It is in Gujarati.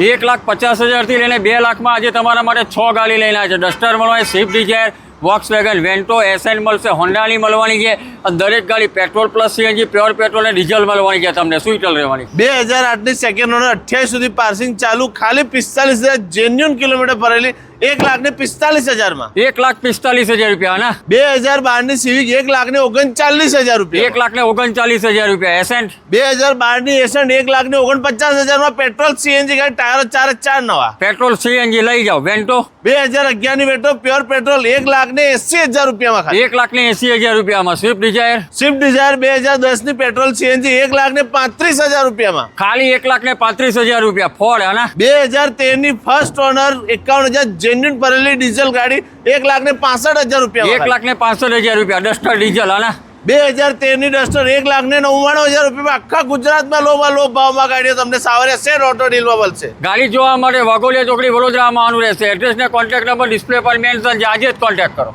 1,50,000 થી લઈને 2 લાખમાં આજે તમારા માટે 6 ગાડી લઈને આવ્યા છે. ડસ્ટર મળવાની, સ્વિફ્ટ ડિઝાયર, વોક્સવેગન, વેન્ટો, એસએન મળશે, હોન્ડાની મળવાની છે. દરેક ગાડી petrol plus CNG, pure petrol અને ડીઝલ મળવાની છે. તમને શું રિટેલ રહેવાની? 2008ની સેકન્ડ ઓનર 28 સુધી પાર્સિંગ ચાલુ, ખાલી 45,000 જેન્યુન કિલોમીટર ભરેલી, 1,45,000 1,45,000 રૂપિયા ના. 2012ની સિવિક 1,39,000 રૂપિયા, 1,39,000 રૂપિયા. એસેન્ટ 2012ની એસન્ટ 1,49,000 પેટ્રોલ સીએનજી ગાડી, ટાયરો 4 નવા. પેટ્રોલ સીએનજી લઈ જાઓ. વેન્ટો 2011ની વેટો પ્યોર પેટ્રોલ 1,80,000 રૂપિયામાં ખાલી, 1,80,000 રૂપિયામાં. સ્વિફ્ટ ડિઝાયર સ્વિફ્ટ ડિઝાયર 2010ની પેટ્રોલ સીએનજી 1,35,000 રૂપિયામાં ખાલી 1,35,000 રૂપિયા. ફોર્ડ આના 2013ની ફર્સ્ટ ઓનર 51,000 જેન્યુન ભરેલી ડીઝલ ગાડી 1,65,000 રૂપિયા, 1,65,000 રૂપિયા. ડસ્ટર ડીઝલ આના 2013ની ડસ્ટર 1,99,000 રૂપિયામાં આખા ગુજરાતમાં લો ભાવમાં ગાડીઓ તમને સાવરિયા શેર ઓટો ડીલમાં મળશે. ગાડી જોવા માટે વાઘોલિયા ચોકડી વડોદરામાં આવવાનું રહેશે. એડ્રેસ ને કોન્ટેક્ટ નંબર ડિસ્પ્લે પર મેન્શન છે. આજે જ કોન્ટેક્ટ કરો.